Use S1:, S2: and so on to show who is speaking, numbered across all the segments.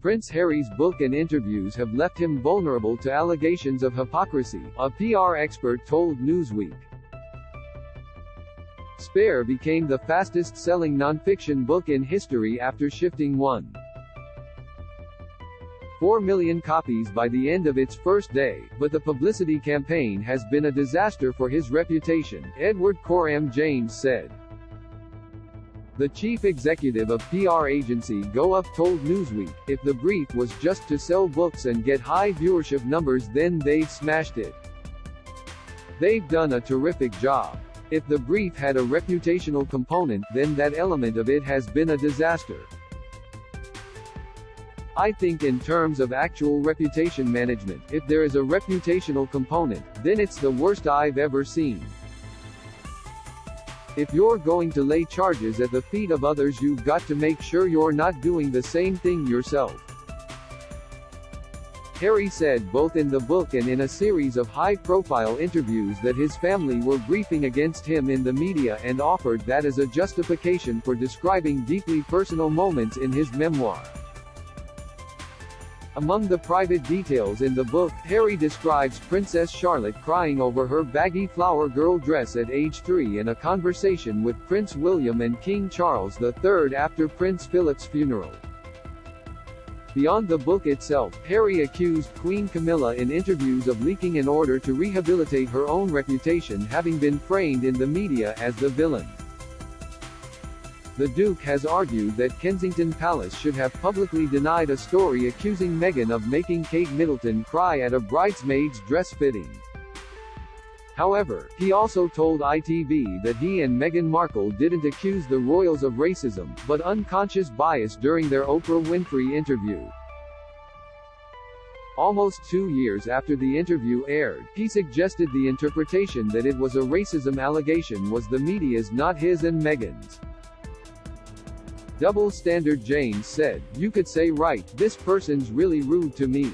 S1: Prince Harry's book and interviews have left him vulnerable to allegations of hypocrisy, a PR expert told Newsweek. Spare became the fastest-selling nonfiction book in history after shifting 1.4 million copies by the end of its first day, but the publicity campaign has been a disaster for his reputation, Edward Coram James said. The chief executive of PR agency Go Up told Newsweek, "If the brief was just to sell books and get high viewership numbers, then they've smashed it. They've done a terrific job. If the brief had a reputational component, then that element of it has been a disaster. I think in terms of actual reputation management, if there is a reputational component, then it's the worst I've ever seen. If you're going to lay charges at the feet of others, you've got to make sure you're not doing the same thing yourself." Harry said both in the book and in a series of high-profile interviews that his family were briefing against him in the media and offered that as a justification for describing deeply personal moments in his memoir. Among the private details in the book, Harry describes Princess Charlotte crying over her baggy flower girl dress at age 3 and a conversation with Prince William and King Charles III after Prince Philip's funeral. Beyond the book itself, Harry accused Queen Camilla in interviews of leaking in order to rehabilitate her own reputation, having been framed in the media as the villain. The Duke has argued that Kensington Palace should have publicly denied a story accusing Meghan of making Kate Middleton cry at a bridesmaid's dress fitting. However, he also told ITV that he and Meghan Markle didn't accuse the royals of racism, but unconscious bias during their Oprah Winfrey interview. Almost 2 years after the interview aired, he suggested the interpretation that it was a racism allegation was the media's, not his and Meghan's. Double standard, James said. "You could say, right, this person's really rude to me.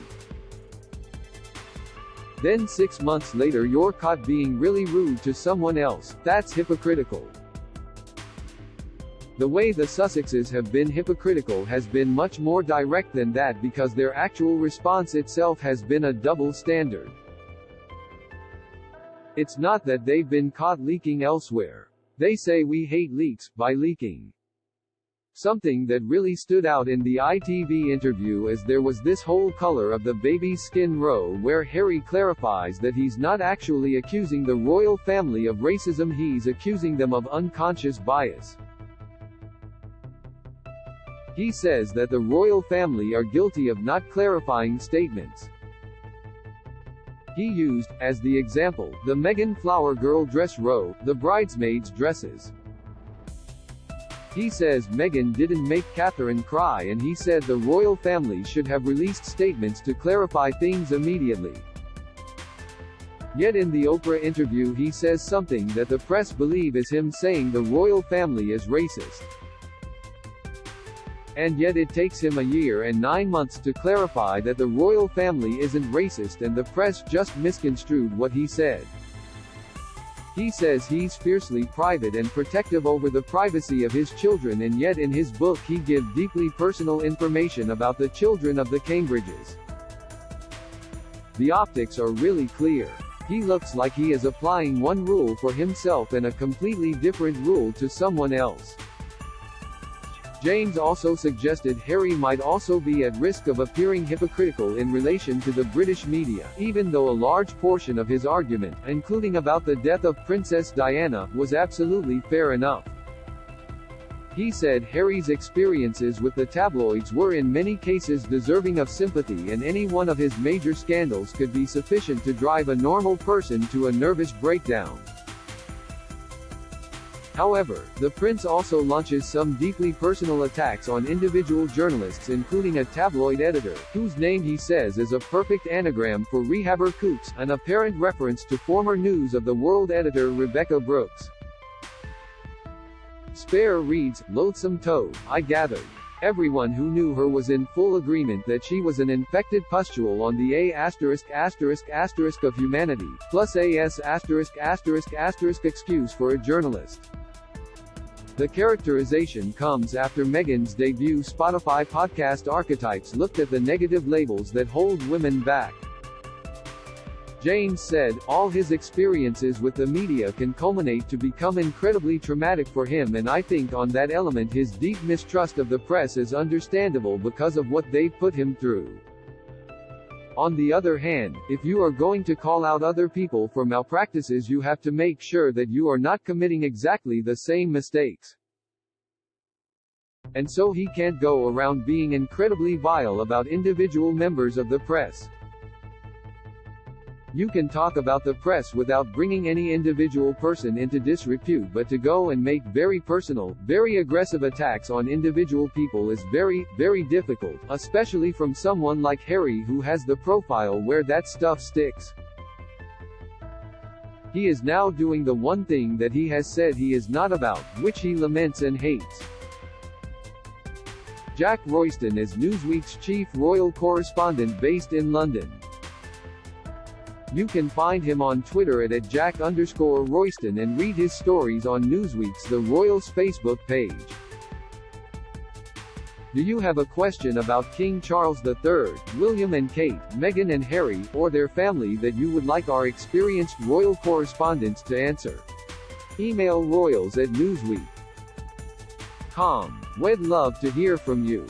S1: Then 6 months later you're caught being really rude to someone else. That's hypocritical." The way the Sussexes have been hypocritical has been much more direct than that because their actual response itself has been a double standard. It's not that they've been caught leaking elsewhere. They say we hate leaks, by leaking. Something that really stood out in the ITV interview is there was this whole color of the baby's skin row where Harry clarifies that he's not actually accusing the royal family of racism, he's accusing them of unconscious bias. He says that the royal family are guilty of not clarifying statements. He used, as the example, the Meghan flower girl dress row, the bridesmaids' dresses. He says Meghan didn't make Catherine cry, and he said the royal family should have released statements to clarify things immediately. Yet in the Oprah interview he says something that the press believe is him saying the royal family is racist. And yet it takes him a year and 9 months to clarify that the royal family isn't racist, and the press just misconstrued what he said. He says he's fiercely private and protective over the privacy of his children, and yet in his book he gives deeply personal information about the children of the Cambridges. The optics are really clear. He looks like he is applying one rule for himself and a completely different rule to someone else. James also suggested Harry might also be at risk of appearing hypocritical in relation to the British media, even though a large portion of his argument, including about the death of Princess Diana, was absolutely fair enough. He said Harry's experiences with the tabloids were in many cases deserving of sympathy, and any one of his major scandals could be sufficient to drive a normal person to a nervous breakdown. However, the prince also launches some deeply personal attacks on individual journalists, including a tabloid editor, whose name he says is a perfect anagram for Rehabber Coops, an apparent reference to former News of the World editor Rebecca Brooks. Spare reads, "Loathsome toad, I gathered. Everyone who knew her was in full agreement that she was an infected pustule on the A*** of humanity, plus AS*** excuse for a journalist. The characterization comes after Meghan's debut Spotify podcast Archetypes looked at the negative labels that hold women back. James said, all his experiences with the media can culminate to become incredibly traumatic for him, and I think on that element his deep mistrust of the press is understandable because of what they've put him through. On the other hand, if you are going to call out other people for malpractices, you have to make sure that you are not committing exactly the same mistakes. And so he can't go around being incredibly vile about individual members of the press. You can talk about the press without bringing any individual person into disrepute, but to go and make very personal, very aggressive attacks on individual people is very, very difficult, especially from someone like Harry who has the profile where that stuff sticks. He is now doing the one thing that he has said he is not about, which he laments and hates. Jack Royston is Newsweek's chief royal correspondent based in London. You can find him on Twitter at @Jack_Royston and read his stories on Newsweek's The Royals Facebook page. Do you have a question about King Charles III, William and Kate, Meghan and Harry, or their family that you would like our experienced royal correspondents to answer? Email royals@newsweek.com. We'd love to hear from you.